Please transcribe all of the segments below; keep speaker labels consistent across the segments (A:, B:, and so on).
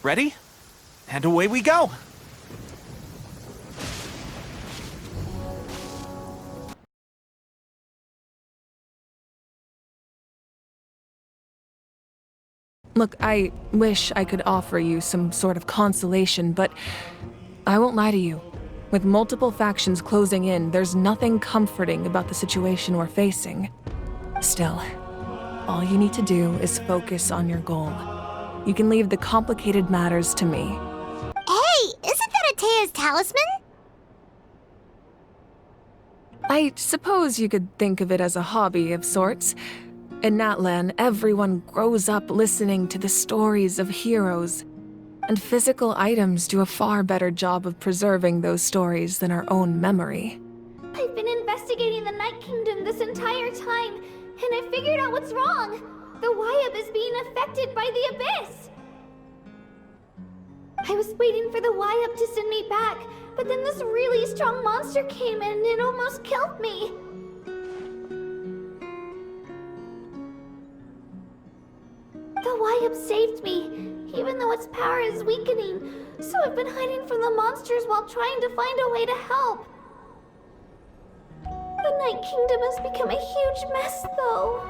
A: Ready? And away we go!
B: Look, I wish I could offer you some sort of consolation, but I won't lie to you. With multiple factions closing in, there's nothing comforting about the situation we're facing. Still, all you need to do is focus on your goal. You can leave the complicated matters to me.
C: Hey, isn't that Atea's talisman?
B: I suppose you could think of it as a hobby of sorts. In Natlan, everyone grows up listening to the stories of heroes, and physical items do a far better job of preserving those stories than our own memory.
D: I've been investigating the Night Kingdom this entire time, and I figured out what's wrong. The Wyab is being affected by the Abyss. I was waiting for the Wyab to send me back, but then this really strong monster came in and it almost killed me. The Wyab saved me, even though its power is weakening, so I've been hiding from the monsters while trying to find a way to help. The Night Kingdom has become a huge mess, though.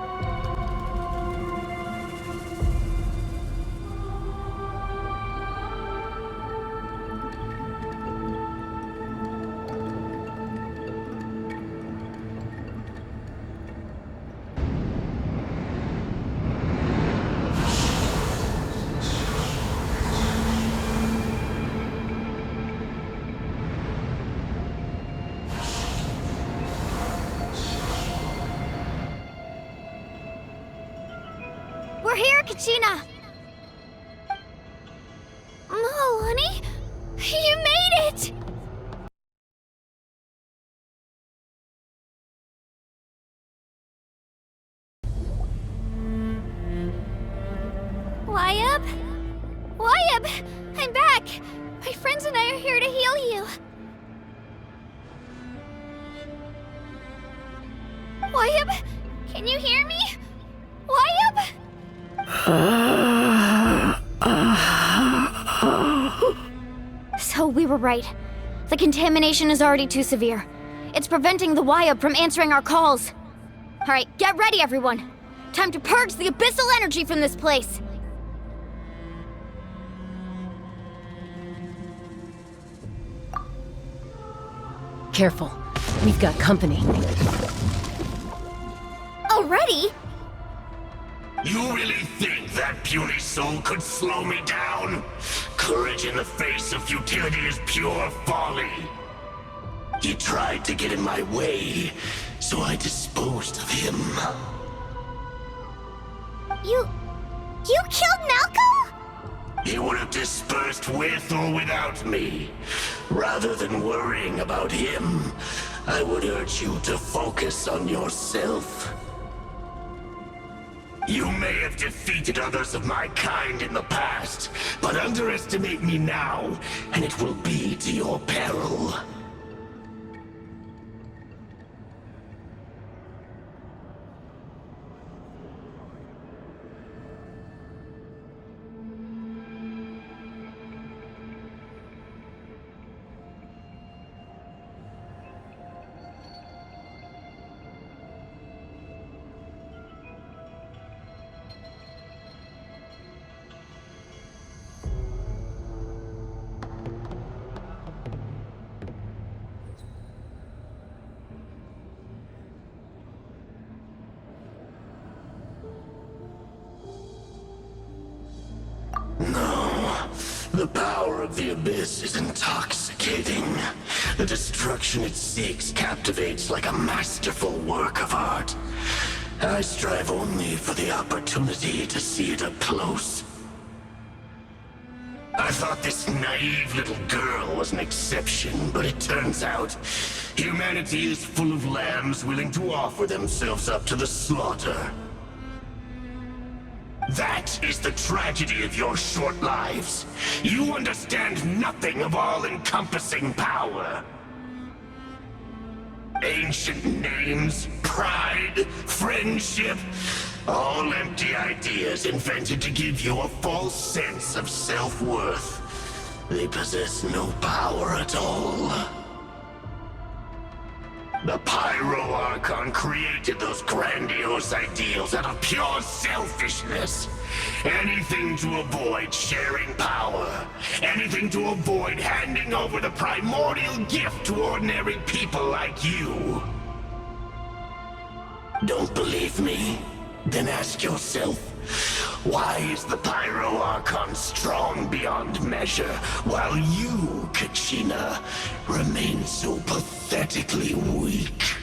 C: We're here, Kachina!
D: Oh, honey? You made it! Wyab? Wyab! I'm back! My friends and I are here to heal you. Wyab? Can you hear me? Wyab?
C: So we were right. The contamination is already too severe. It's preventing the Wyab from answering our calls. Alright, get ready, everyone. Time to purge the abyssal energy from this place.
E: Careful. We've got company.
C: Already?
F: You really think that puny soul could slow me down? Courage in the face of futility is pure folly. He tried to get in my way, so I disposed of him.
C: You killed Malco?
F: He would have dispersed with or without me. Rather than worrying about him, I would urge you to focus on yourself. You may have defeated others of my kind in the past, but underestimate me now, and it will be to your peril. No, the power of the Abyss is intoxicating. The destruction it seeks captivates like a masterful work of art. I strive only for the opportunity to see it up close. I thought this naive little girl was an exception, but it turns out humanity is full of lambs willing to offer themselves up to the slaughter. That is the tragedy of your short lives. You understand nothing of all-encompassing power. Ancient names, pride, friendship. All empty ideas invented to give you a false sense of self-worth. They possess no power at all. The Pyro Archon created those grandiose ideals out of pure selfishness. Anything to avoid sharing power. Anything to avoid handing over the primordial gift to ordinary people like you. Don't believe me? Then ask yourself, why is the Pyro Archon strong beyond measure, while you, Kachina, remain so pathetically weak?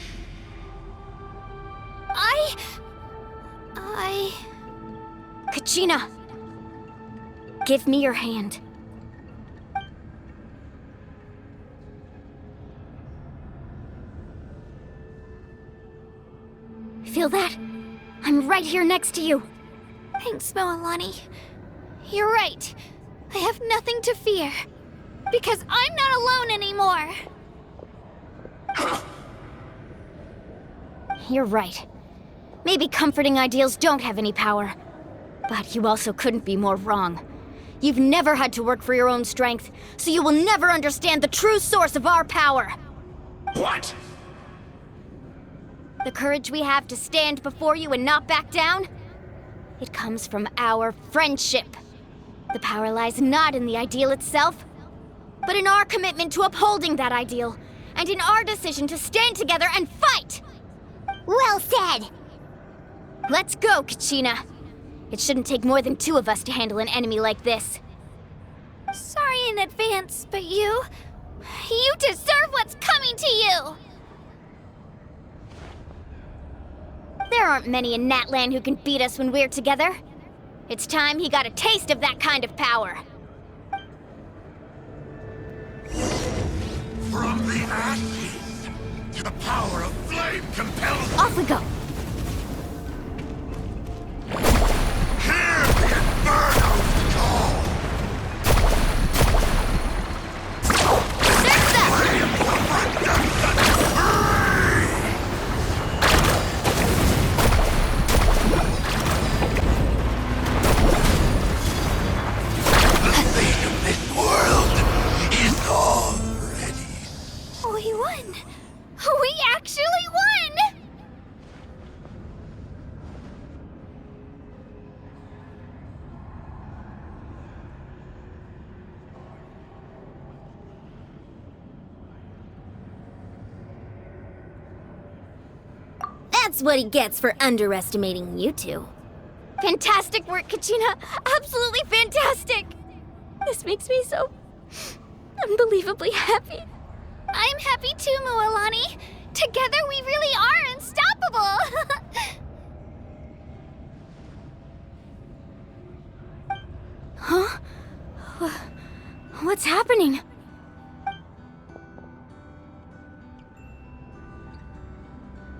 C: Kachina! Give me your hand. Feel that? I'm right here next to you.
D: Thanks, Moalani. You're right. I have nothing to fear. Because I'm not alone anymore.
C: You're right. Maybe comforting ideals don't have any power. But you also couldn't be more wrong. You've never had to work for your own strength, so you will never understand the true source of our power.
F: What?
C: The courage we have to stand before you and not back down? It comes from our friendship. The power lies not in the ideal itself, but in our commitment to upholding that ideal, and in our decision to stand together and fight!
D: Well said!
C: Let's go, Kachina. It shouldn't take more than 2 of us to handle an enemy like this.
D: Sorry in advance, but you deserve what's coming to you!
C: There aren't many in Natlan who can beat us when we're together. It's time he got a taste of that kind of power.
F: From the ashes, the power of flame compels...
C: Off we go.
F: Hear the Inferno's call!
C: There's that!
F: Flame of redemption! The fate of this world is all ready.
D: We won! We actually won!
C: That's what he gets for underestimating you two. Fantastic work, Kachina! Absolutely fantastic! This makes me so... unbelievably happy.
D: I'm happy too, Moalani. Together we really are unstoppable!
C: Huh? What's happening?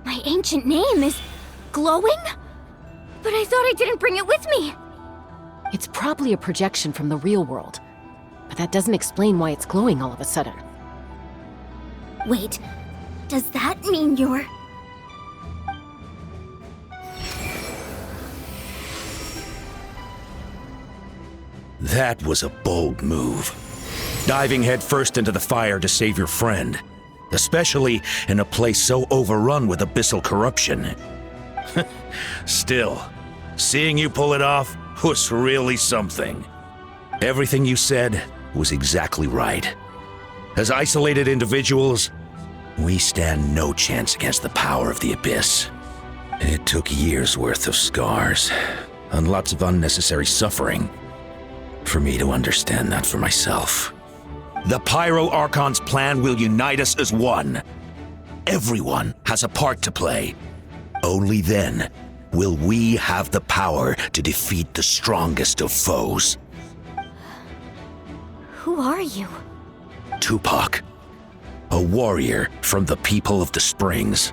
C: My ancient name is glowing? But I thought I didn't bring it with me.
E: It's probably a projection from the real world. But that doesn't explain why it's glowing all of a sudden.
C: Wait, does that mean you're...
G: That was a bold move. Diving headfirst into the fire to save your friend. Especially in a place so overrun with abyssal corruption. Still, seeing you pull it off was really something. Everything you said was exactly right. As isolated individuals, we stand no chance against the power of the Abyss. It took years' worth of scars, and lots of unnecessary suffering, for me to understand that for myself. The Pyro Archon's plan will unite us as one. Everyone has a part to play. Only then will we have the power to defeat the strongest of foes.
C: Who are you?
G: Tupac, a warrior from the people of the Springs.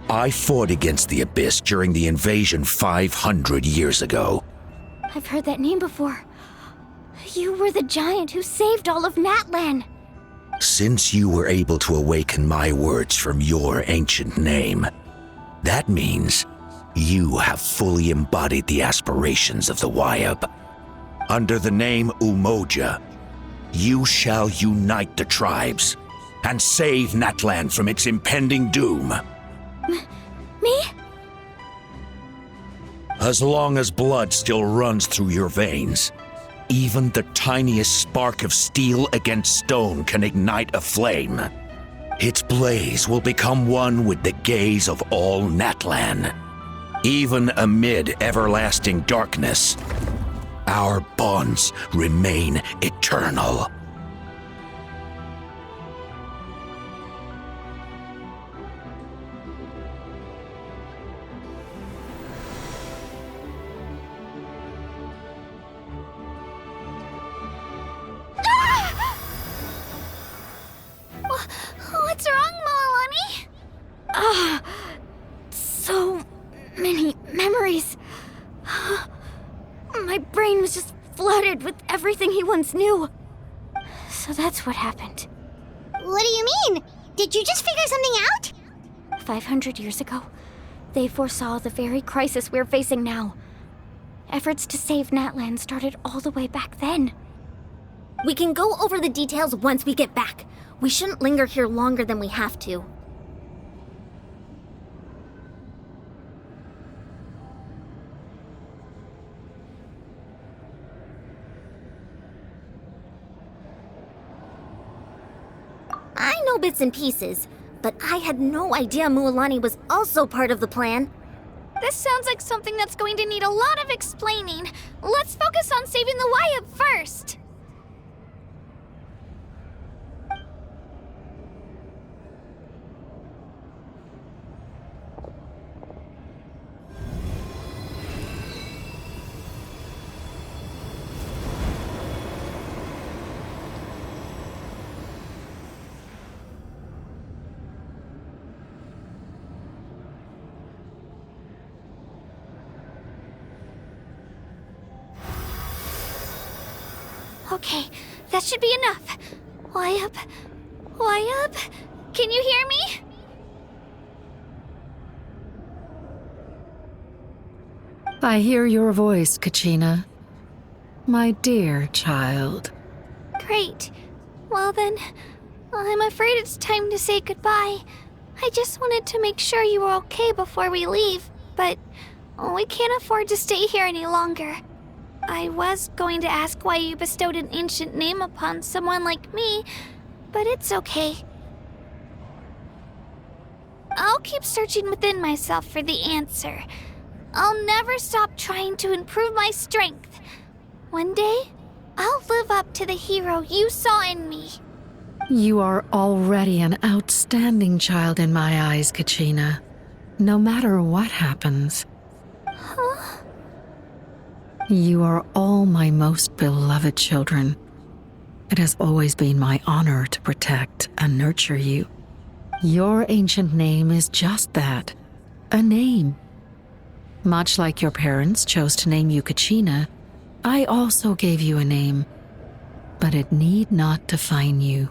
G: I fought against the Abyss during the invasion 500 years ago.
C: I've heard that name before. You were the giant who saved all of Natlan.
G: Since you were able to awaken my words from your ancient name, that means you have fully embodied the aspirations of the Wayab. Under the name Umoja, you shall unite the tribes and save Natlan from its impending doom.
C: Me?
G: As long as blood still runs through your veins, even the tiniest spark of steel against stone can ignite a flame. Its blaze will become one with the gaze of all Natlan. Even amid everlasting darkness, our bonds remain eternal.
C: What's wrong, Milani? So many memories. My brain was just flooded with everything he once knew. So that's what happened.
D: What do you mean? Did you just figure something out?
C: 500 years ago, they foresaw the very crisis we're facing now. Efforts to save Natlan started all the way back then.
D: We can go over the details once we get back. We shouldn't linger here longer than we have to. I know bits and pieces, but I had no idea Mualani was also part of the plan.
C: This sounds like something that's going to need a lot of explaining. Let's focus on saving the Wayab first. Okay, that should be enough. Wayab? Wayab? Can you hear me?
H: I hear your voice, Kachina. My dear child.
C: Great. Well then, I'm afraid it's time to say goodbye. I just wanted to make sure you were okay before we leave, but we can't afford to stay here any longer. I was going to ask why you bestowed an ancient name upon someone like me, but it's okay. I'll keep searching within myself for the answer. I'll never stop trying to improve my strength. One day, I'll live up to the hero you saw in me.
H: You are already an outstanding child in my eyes, Kachina. No matter what happens.
C: Huh?
H: You are all my most beloved children. It has always been my honor to protect and nurture you. Your ancient name is just that, a name. Much like your parents chose to name you Kachina, I also gave you a name, but it need not define you.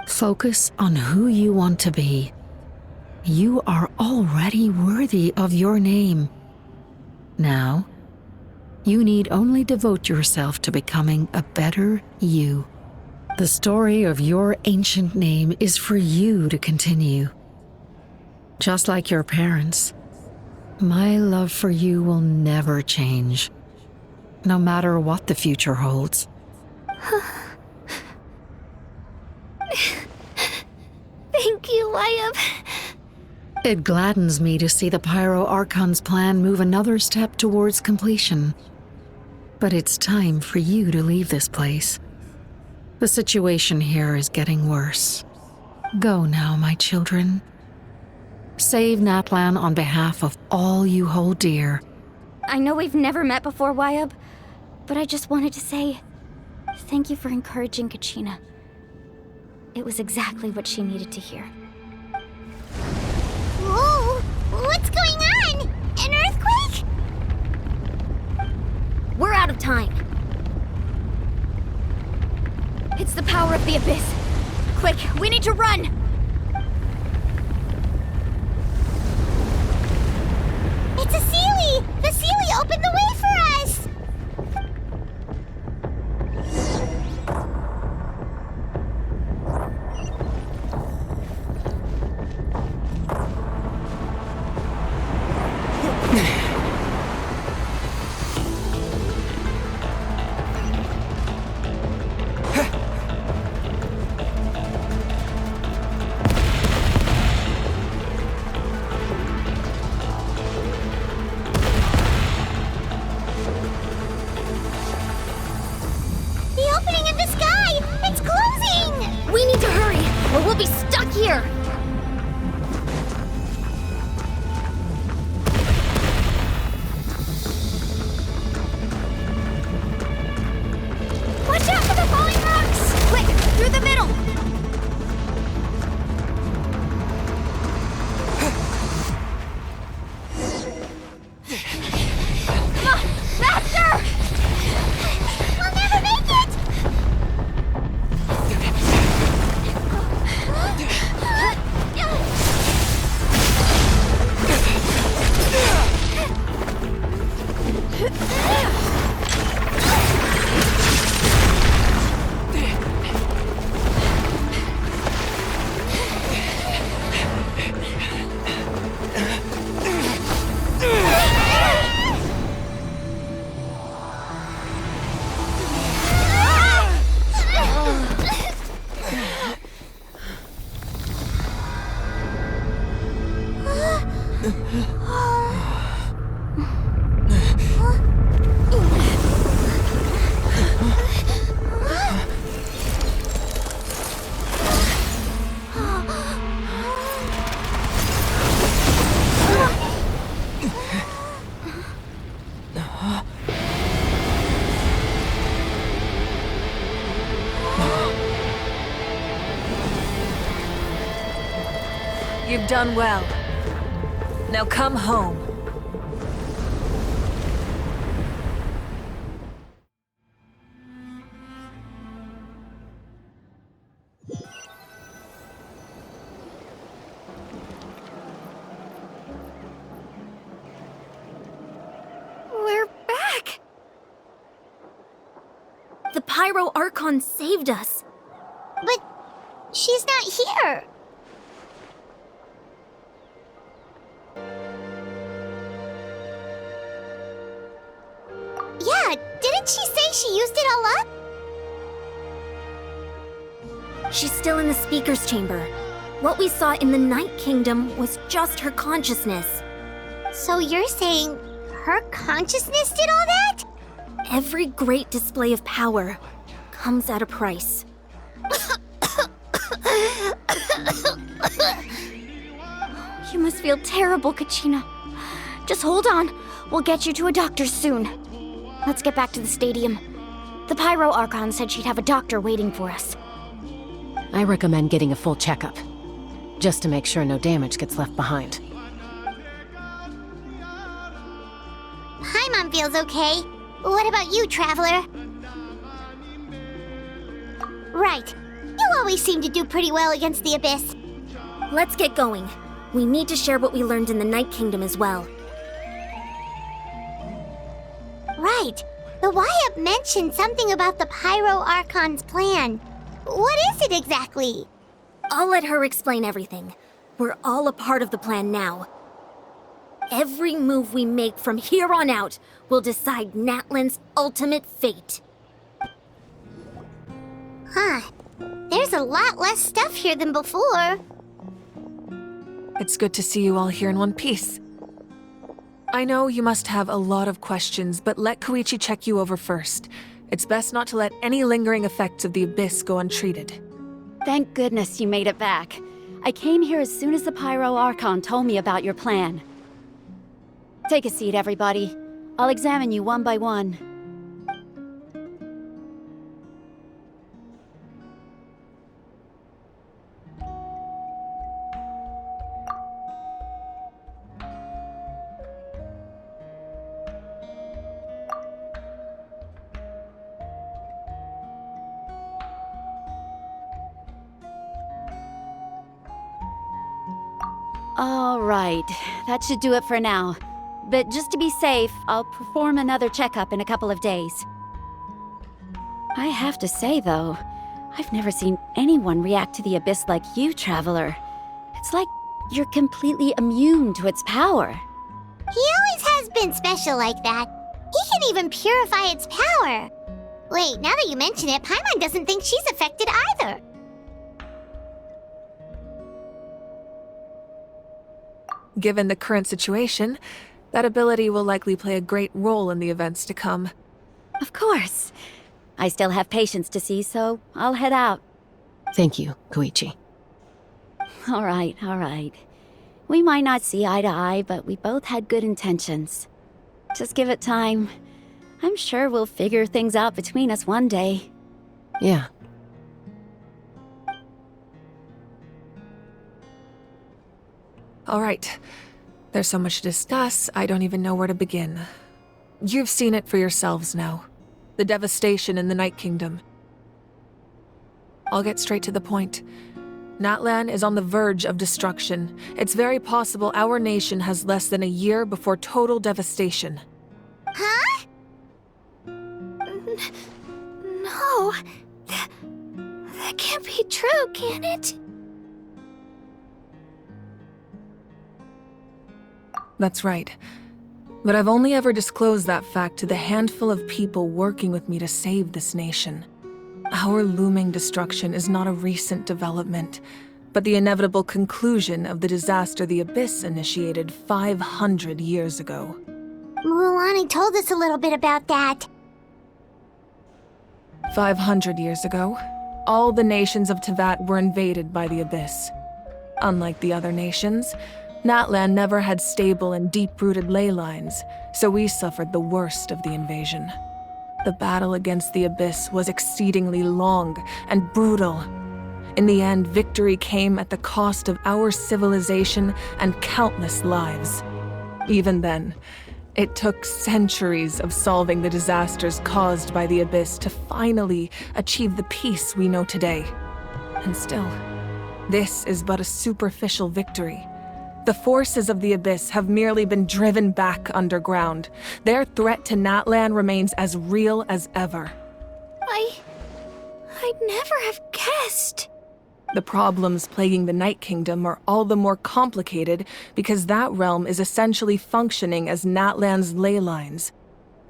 H: Focus on who you want to be. You are already worthy of your name. Now, you need only devote yourself to becoming a better you. The story of your ancient name is for you to continue. Just like your parents, my love for you will never change, no matter what the future holds.
C: Thank you, Wayab.
H: It gladdens me to see the Pyro Archon's plan move another step towards completion. But it's time for you to leave this place. The situation here is getting worse. Go now, my children. Save Natlan on behalf of all you hold dear.
C: I know we've never met before, Wayab, but I just wanted to say thank you for encouraging Kachina. It was exactly what she needed to hear.
D: Whoa! What's going on? An earthquake? We're out of time.
C: It's the power of the Abyss. Quick, we need to run!
D: It's a open the way for us! The opening in the sky! It's closing!
C: We need to hurry, or we'll be stuck here!
D: Watch out for the falling rocks!
C: Quick, through the middle! Come on, faster!
D: We'll never make it!
B: You've done well. Now come home.
C: We're back! The Pyro Archon saved us.
D: But she's not here. Yeah, didn't she say she used it all up?
C: She's still in the Speaker's Chamber. What we saw in the Night Kingdom was just her consciousness.
D: So you're saying her consciousness did all that?
C: Every great display of power comes at a price. You must feel terrible, Kachina. Just hold on. We'll get you to a doctor soon. Let's get back to the stadium. The Pyro Archon said she'd have a doctor waiting for us.
E: I recommend getting a full checkup, just to make sure no damage gets left behind.
D: Paimon feels okay. What about you, Traveler? Right. You always seem to do pretty well against the Abyss.
C: Let's get going. We need to share what we learned in the Night Kingdom as well.
D: Right. The Wyatt mentioned something about the Pyro Archon's plan. What is it exactly?
C: I'll let her explain everything. We're all a part of the plan now. Every move we make from here on out will decide Natlan's ultimate fate.
D: Huh. There's a lot less stuff here than before.
B: It's good to see you all here in one piece. I know you must have a lot of questions, but let Koichi check you over first. It's best not to let any lingering effects of the Abyss go untreated.
I: Thank goodness you made it back. I came here as soon as the Pyro Archon told me about your plan. Take a seat, everybody. I'll examine you one by one. All right, that should do it for now. but just to be safe, I'll perform another checkup in a couple of days. I have to say, though, I've never seen anyone react to the Abyss like you, Traveler. It's like you're completely immune to its power.
J: He always has been special like that. He can even purify its power. Wait, now that you mention it, Paimon doesn't think she's affected either.
B: Given the current situation, that ability will likely play a great role in the events to come.
I: Of course. I still have patients to see, so I'll head out.
E: Thank you, Koichi.
I: All right. We might not see eye to eye, but we both had good intentions. Just give it time. I'm sure we'll figure things out between us one day.
E: Yeah.
B: All right. There's so much to discuss, I don't even know where to begin. You've seen it for yourselves now. The devastation in the Night Kingdom. I'll get straight to the point. Natlan is on the verge of destruction. It's very possible our nation has less than a year before total devastation.
D: Huh? No. That can't be true, can it?
B: That's right. But I've only ever disclosed that fact to the handful of people working with me to save this nation. Our looming destruction is not a recent development, but the inevitable conclusion of the disaster the Abyss initiated 500 years ago.
J: Mualani told us a little bit about that.
B: 500 years ago, all the nations of Teyvat were invaded by the Abyss. Unlike the other nations, Natlan never had stable and deep-rooted ley lines, so we suffered the worst of the invasion. The battle against the Abyss was exceedingly long and brutal. In the end, victory came at the cost of our civilization and countless lives. Even then, it took centuries of solving the disasters caused by the Abyss to finally achieve the peace we know today. And still, this is but a superficial victory. The forces of the Abyss have merely been driven back underground. Their threat to Natlan remains as real as ever.
D: I'd never have guessed.
B: The problems plaguing the Night Kingdom are all the more complicated because that realm is essentially functioning as Natlan's ley lines.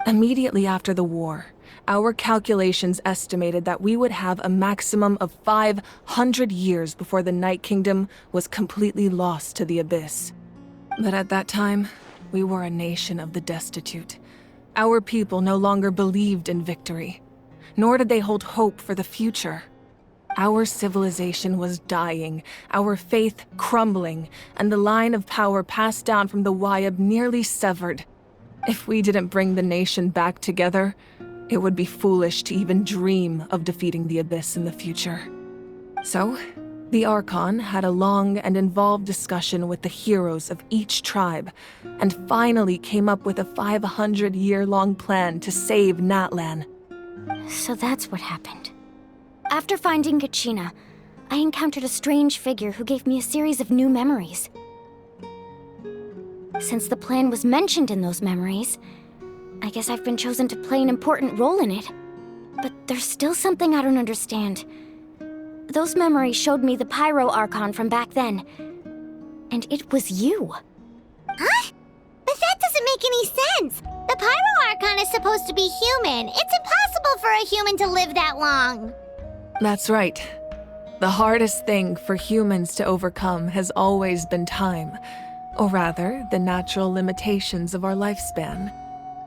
B: Immediately after the war, our calculations estimated that we would have a maximum of 500 years before the Night Kingdom was completely lost to the Abyss. But at that time, we were a nation of the destitute. Our people no longer believed in victory, nor did they hold hope for the future. Our civilization was dying, our faith crumbling, and the line of power passed down from the Wayab nearly severed. If we didn't bring the nation back together, it would be foolish to even dream of defeating the Abyss in the future. So, the Archon had a long and involved discussion with the heroes of each tribe, and finally came up with a 500-year-long plan to save Natlan.
C: So that's what happened. After finding Kachina, I encountered a strange figure who gave me a series of new memories. Since the plan was mentioned in those memories, I guess I've been chosen to play an important role in it. But there's still something I don't understand. Those memories showed me the Pyro Archon from back then. And it was you.
J: Huh? But that doesn't make any sense. The Pyro Archon is supposed to be human. It's impossible for a human to live that long.
B: That's right. The hardest thing for humans to overcome has always been time, or rather, the natural limitations of our lifespan.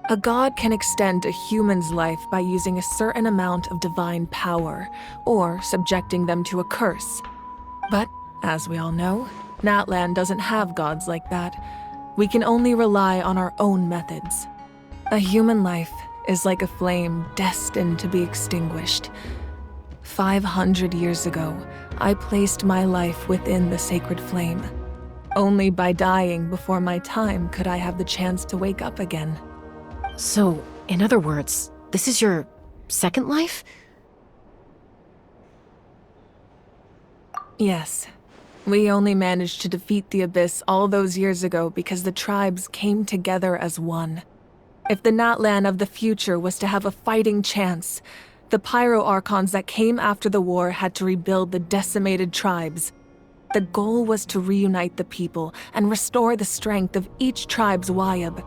B: A god can extend a human's life by using a certain amount of divine power, or subjecting them to a curse. But, as we all know, Natlan doesn't have gods like that. We can only rely on our own methods. A human life is like a flame destined to be extinguished. 500 years ago, I placed my life within the sacred flame. Only by dying before my time could I have the chance to wake up again.
E: So, in other words, this is your second life?
B: Yes. We only managed to defeat the Abyss all those years ago because the tribes came together as one. If the Natlan of the future was to have a fighting chance, the Pyro Archons that came after the war had to rebuild the decimated tribes. The goal was to reunite the people and restore the strength of each tribe's Wayab.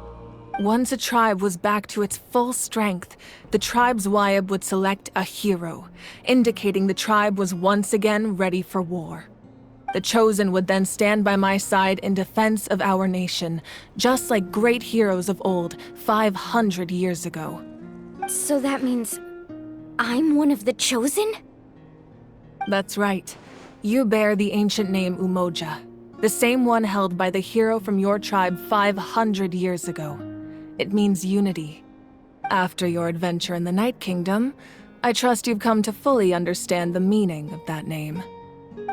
B: Once a tribe was back to its full strength, the tribe's Wayab would select a hero, indicating the tribe was once again ready for war. The Chosen would then stand by my side in defense of our nation, just like great heroes of old 500 years ago.
C: So that means I'm one of the Chosen?
B: That's right. You bear the ancient name Umoja, the same one held by the hero from your tribe 500 years ago. It means unity. After your adventure in the Night Kingdom, I trust you've come to fully understand the meaning of that name.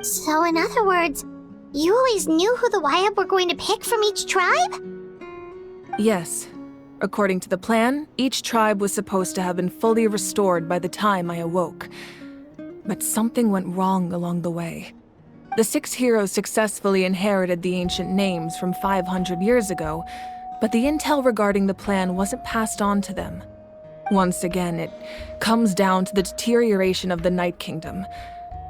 J: So in other words, you always knew who the Wayab were going to pick from each tribe?
B: Yes. According to the plan, each tribe was supposed to have been fully restored by the time I awoke. But something went wrong along the way. The 6 heroes successfully inherited the ancient names from 500 years ago, but the intel regarding the plan wasn't passed on to them. Once again, it comes down to the deterioration of the Night Kingdom.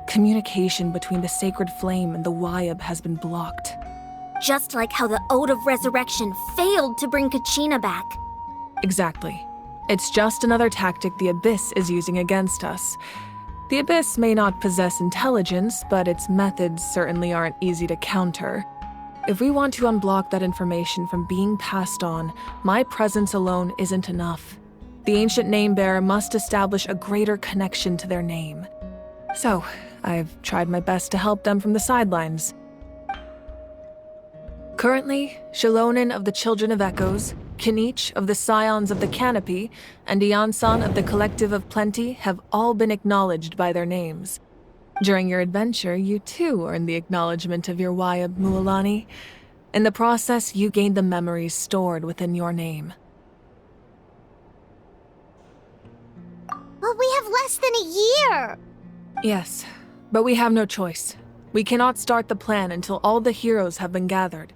B: Communication between the Sacred Flame and the Wayab has been blocked.
C: Just like how the Ode of Resurrection failed to bring Kachina back.
B: Exactly. It's just another tactic the Abyss is using against us. The Abyss may not possess intelligence, but its methods certainly aren't easy to counter. If we want to unblock that information from being passed on, my presence alone isn't enough. The ancient name-bearer must establish a greater connection to their name. So, I've tried my best to help them from the sidelines. Currently, Shilonin of the Children of Echoes, Kinich of the Scions of the Canopy, and Iansan of the Collective of Plenty have all been acknowledged by their names. During your adventure, you too earned the acknowledgement of your Wayab, Mualani. In the process, you gained the memories stored within your name.
J: But we have less than a year!
B: Yes, but we have no choice. We cannot start the plan until all the heroes have been gathered.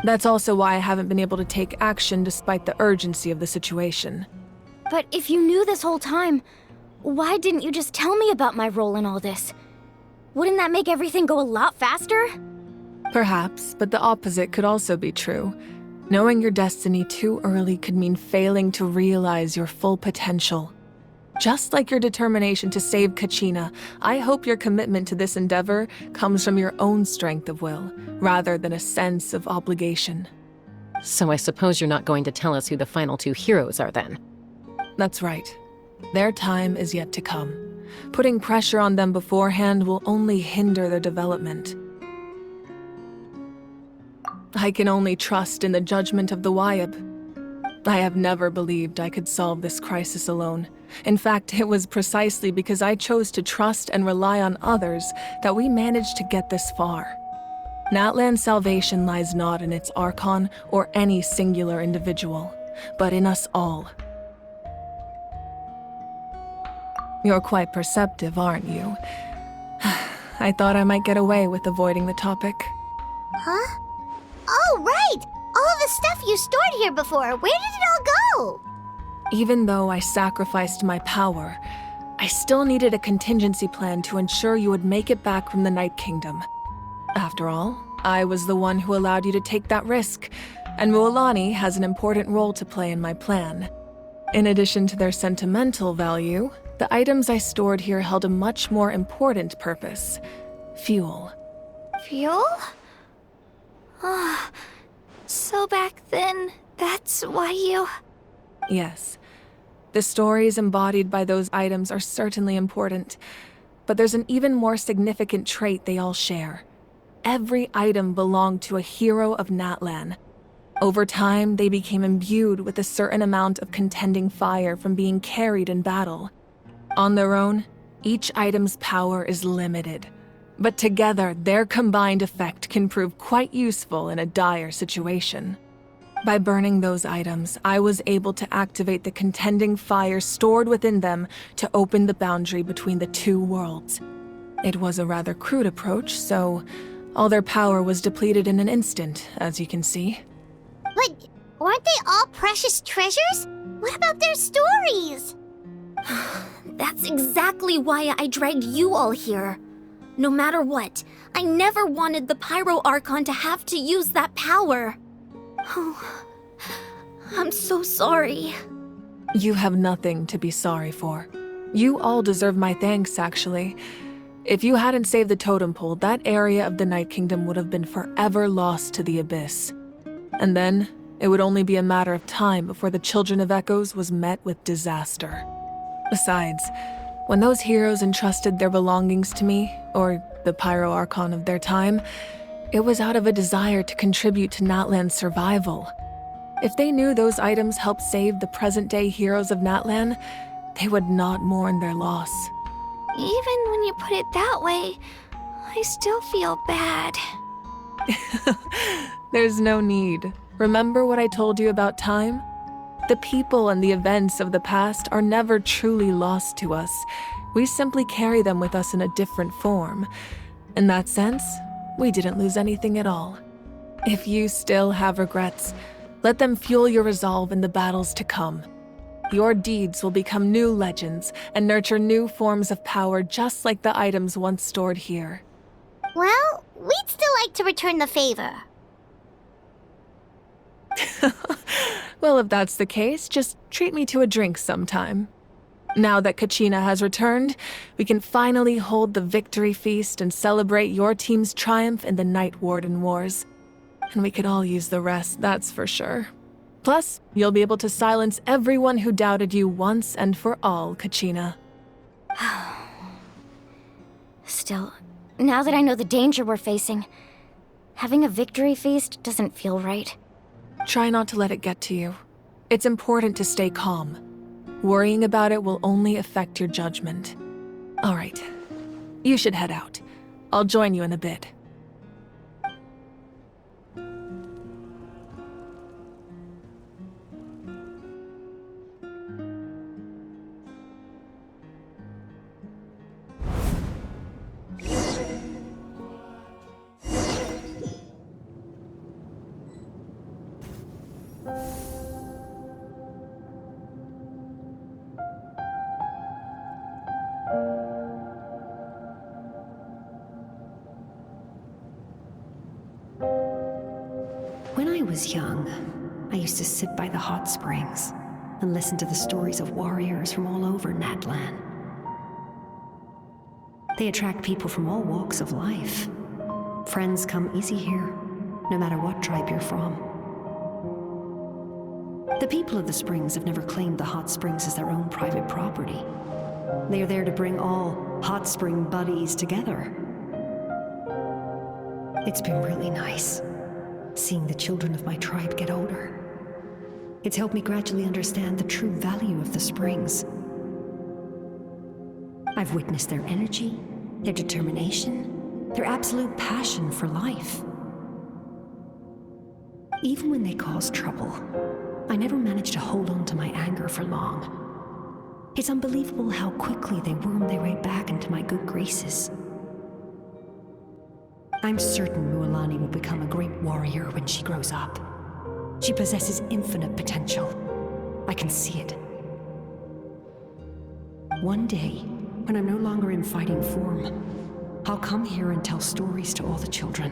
B: That's also why I haven't been able to take action despite the urgency of the situation.
C: But if you knew this whole time, why didn't you just tell me about my role in all this? Wouldn't that make everything go a lot faster?
B: Perhaps, but the opposite could also be true. Knowing your destiny too early could mean failing to realize your full potential. Just like your determination to save Kachina, I hope your commitment to this endeavor comes from your own strength of will, rather than a sense of obligation.
E: So I suppose you're not going to tell us who the final 2 heroes are then?
B: That's right. Their time is yet to come. Putting pressure on them beforehand will only hinder their development. I can only trust in the judgment of the Wayab. I have never believed I could solve this crisis alone. In fact, it was precisely because I chose to trust and rely on others that we managed to get this far. Natlan's salvation lies not in its Archon or any singular individual, but in us all. You're quite perceptive, aren't you? I thought I might get away with avoiding the topic.
J: Huh? Oh, right! All the stuff you stored here before, where did it all go?
B: Even though I sacrificed my power, I still needed a contingency plan to ensure you would make it back from the Night Kingdom. After all, I was the one who allowed you to take that risk, and Mualani has an important role to play in my plan. In addition to their sentimental value, the items I stored here held a much more important purpose: fuel.
D: Fuel? Ah, so back then, that's why you...
B: Yes. The stories embodied by those items are certainly important, but there's an even more significant trait they all share. Every item belonged to a hero of Natlan. Over time, they became imbued with a certain amount of contending fire from being carried in battle. On their own, each item's power is limited, but together, their combined effect can prove quite useful in a dire situation. By burning those items, I was able to activate the contending fire stored within them to open the boundary between the 2 worlds. It was a rather crude approach, so All their power was depleted in an instant, as you can see.
J: But aren't they all precious treasures? What about their stories?
C: That's exactly why I dragged you all here. No matter what, I never wanted the Pyro Archon to have to use that power. Oh, I'm so sorry.
B: You have nothing to be sorry for. You all deserve my thanks, actually. If you hadn't saved the totem pole, that area of the Night Kingdom would have been forever lost to the Abyss. And then, it would only be a matter of time before the Children of Echoes was met with disaster. Besides, when those heroes entrusted their belongings to me, or the Pyro Archon of their time, it was out of a desire to contribute to Natlan's survival. If they knew those items helped save the present-day heroes of Natlan, they would not mourn their loss.
D: Even when you put it that way, I still feel bad.
B: There's no need. Remember what I told you about time? The people and the events of the past are never truly lost to us. We simply carry them with us in a different form. In that sense, we didn't lose anything at all. If you still have regrets, let them fuel your resolve in the battles to come. Your deeds will become new legends and nurture new forms of power just like the items once stored here.
J: Well, we'd still like to return the favor.
B: Well, if that's the case, just treat me to a drink sometime. Now that Kachina has returned, we can finally hold the victory feast and celebrate your team's triumph in the Night Warden Wars. And we could all use the rest, that's for sure. Plus, you'll be able to silence everyone who doubted you once and for all, Kachina.
C: Still, now that I know the danger we're facing, having a victory feast doesn't feel right.
B: Try not to let it get to you. It's important to stay calm. Worrying about it will only affect your judgment. All right, you should head out. I'll join you in a bit.
K: When I was young, I used to sit by the hot springs and listen to the stories of warriors from all over Natlan. They attract people from all walks of life. Friends come easy here, no matter what tribe you're from. The people of the springs have never claimed the hot springs as their own private property. They are there to bring all hot spring buddies together. It's been really nice, seeing the children of my tribe get older. It's helped me gradually understand the true value of the springs. I've witnessed their energy, their determination, their absolute passion for life. Even when they cause trouble, I never managed to hold on to my anger for long. It's unbelievable how quickly they worm their way back into my good graces. I'm certain Mualani will become a great warrior when she grows up. She possesses infinite potential. I can see it. One day, when I'm no longer in fighting form, I'll come here and tell stories to all the children,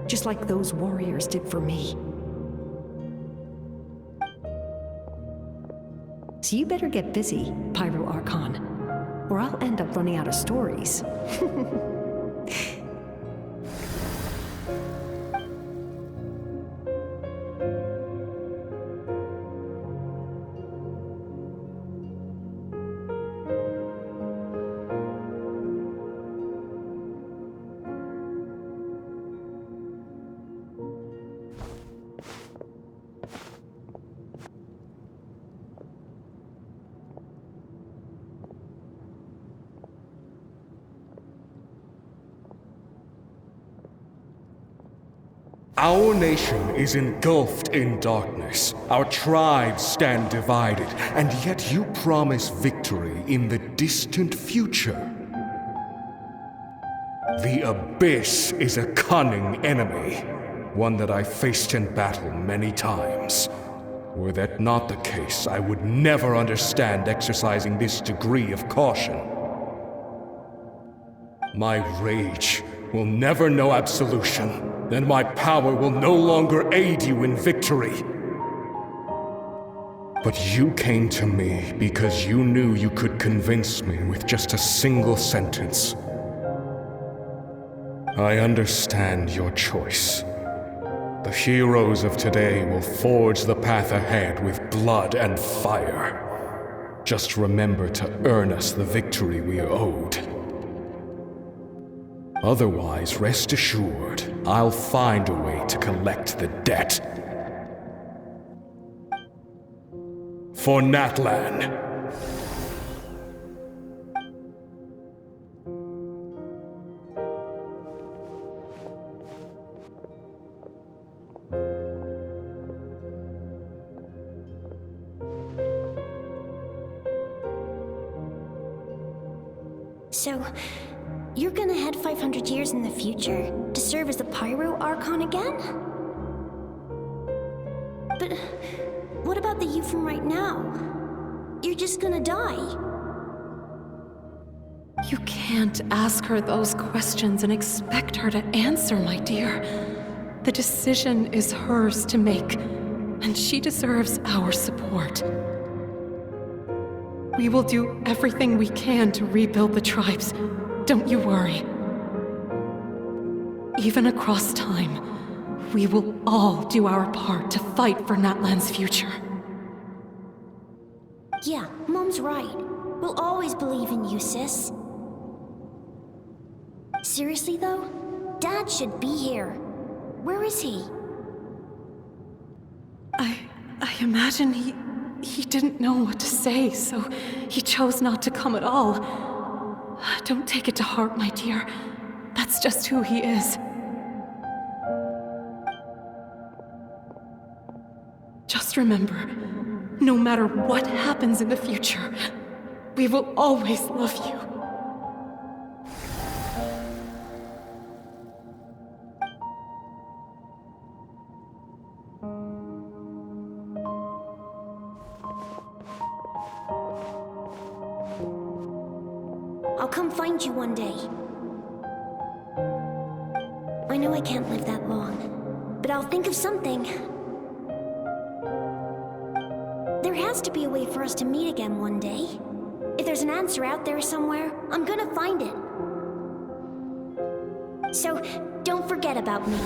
K: just like those warriors did for me. So you better get busy, Pyro Archon, or I'll end up running out of stories.
L: Our nation is engulfed in darkness. Our tribes stand divided, and yet you promise victory in the distant future. The Abyss is a cunning enemy, one that I faced in battle many times. Were that not the case, I would never understand exercising this degree of caution. My rage will never know absolution, and my power will no longer aid you in victory. But you came to me because you knew you could convince me with just a single sentence. I understand your choice. The heroes of today will forge the path ahead with blood and fire. Just remember to earn us the victory we are owed. Otherwise, rest assured, I'll find a way to collect the debt. For Natlan.
K: So, you're gonna head 500 years in the future to serve as the Pyro Archon again? But what about the you from right now? You're just gonna die.
B: You can't ask her those questions and expect her to answer, my dear. The decision is hers to make, and she deserves our support. We will do everything we can to rebuild the tribes. Don't you worry. Even across time, we will all do our part to fight for Natlan's future.
K: Yeah, Mom's right. We'll always believe in you, sis. Seriously though, Dad should be here. Where is he?
B: I imagine he didn't know what to say, so he chose not to come at all. Don't take it to heart, my dear. That's just who he is. Just remember, no matter what happens in the future, we will always love you.
K: I'll come find you one day. I know I can't live that long, but I'll think of something. There has to be a way for us to meet again one day. If there's an answer out there somewhere, I'm gonna find it. So, don't forget about me.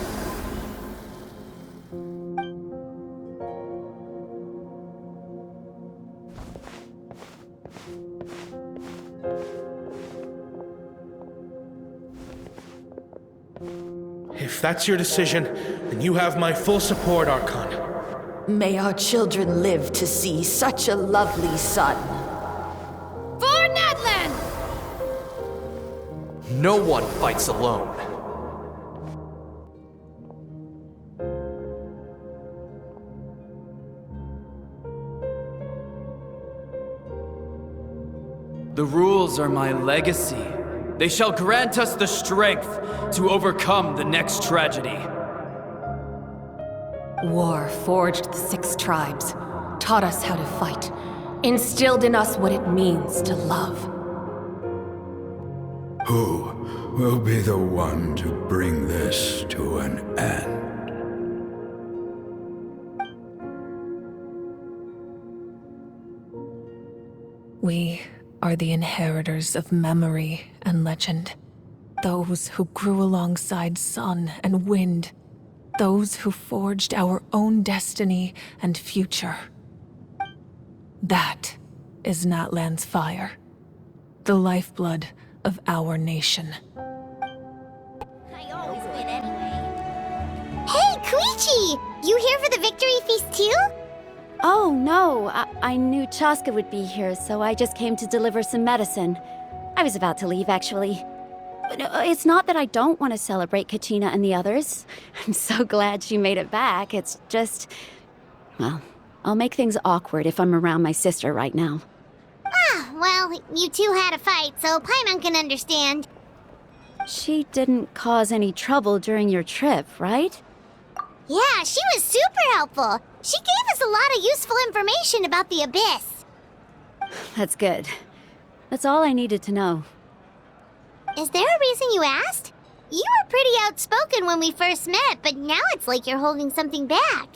A: If that's your decision, then you have my full support, Archon.
M: May our children live to see such a lovely son.
C: For Natlan!
A: No one fights alone.
N: The rules are my legacy. They shall grant us the strength to overcome the next tragedy.
B: War forged the 6 tribes, taught us how to fight, instilled in us what it means to love.
O: Who will be the one to bring this to an end?
B: We are the inheritors of memory and legend. Those who grew alongside sun and wind. Those who forged our own destiny and future. That is Natlan's fire. The lifeblood of our nation.
J: I always win anyway. Hey, Koichi! You here for the victory feast too?
I: Oh, no. I knew Chaska would be here, so I just came to deliver some medicine. I was about to leave, actually. But it's not that I don't want to celebrate Kachina and the others. I'm so glad she made it back. It's just... well, I'll make things awkward if I'm around my sister right now.
J: Ah, well, you two had a fight, so Paimon can understand.
I: She didn't cause any trouble during your trip, right?
J: Yeah, she was super helpful. She gave us a lot of useful information about the Abyss.
I: That's good. That's all I needed to know.
J: Is there a reason you asked? You were pretty outspoken when we first met, but now it's like you're holding something back.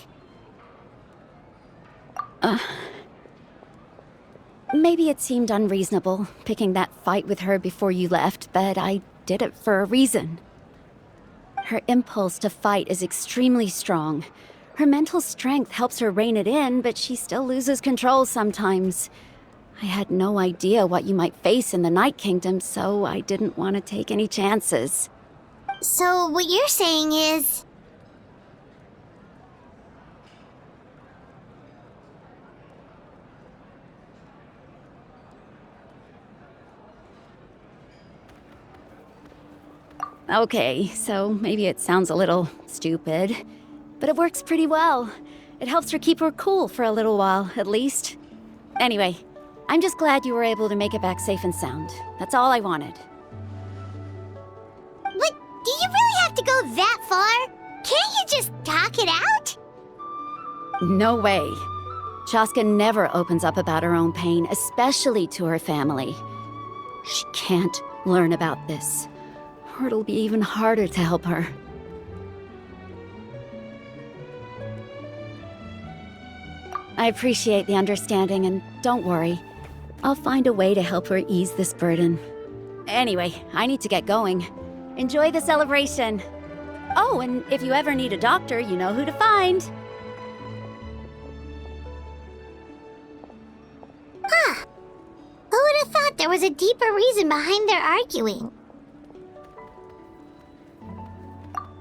I: Maybe it seemed unreasonable, picking that fight with her before you left, but I did it for a reason. Her impulse to fight is extremely strong. Her mental strength helps her rein it in, but she still loses control sometimes. I had no idea what you might face in the Night Kingdom, so I didn't want to take any chances.
J: So what you're saying is...
I: Okay, so maybe it sounds a little stupid, but it works pretty well. It helps her keep her cool for a little while, at least. Anyway, I'm just glad you were able to make it back safe and sound. That's all I wanted.
J: What? Do you really have to go that far? Can't you just talk it out?
I: No way. Chaska never opens up about her own pain, especially to her family. She can't learn about this, or it'll be even harder to help her. I appreciate the understanding, and don't worry. I'll find a way to help her ease this burden. Anyway, I need to get going. Enjoy the celebration. Oh, and if you ever need a doctor, you know who to find.
J: Huh. Who would have thought there was a deeper reason behind their arguing?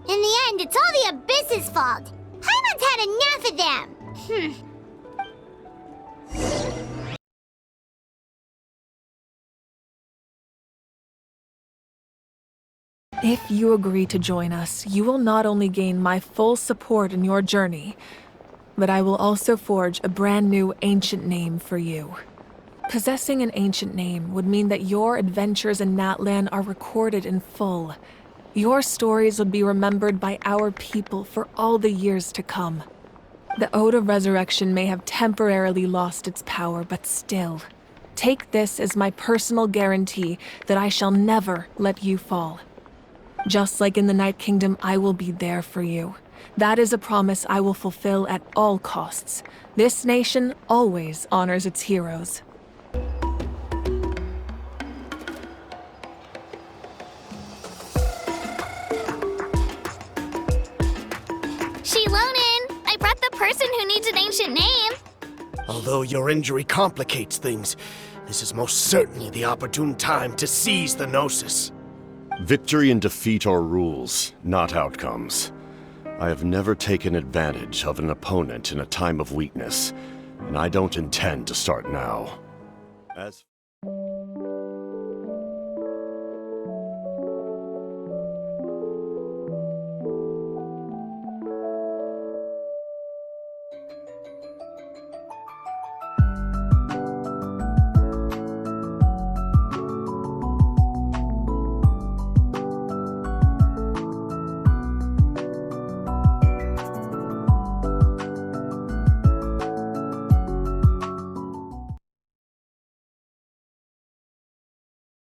J: In the end, it's all the Abyss's fault. Paimon's had enough of them.
B: If you agree to join us, you will not only gain my full support in your journey, but I will also forge a brand new ancient name for you. Possessing an ancient name would mean that your adventures in Natlan are recorded in full. Your stories would be remembered by our people for all the years to come. The Ode of Resurrection may have temporarily lost its power, but still, take this as my personal guarantee that I shall never let you fall. Just like in the Night Kingdom, I will be there for you. That is a promise I will fulfill at all costs. This nation always honors its heroes.
D: Shilonin! I brought the person who needs an ancient name!
P: Although your injury complicates things, this is most certainly the opportune time to seize the Gnosis.
Q: Victory and defeat are rules, not outcomes. I have never taken advantage of an opponent in a time of weakness, and I don't intend to start now. As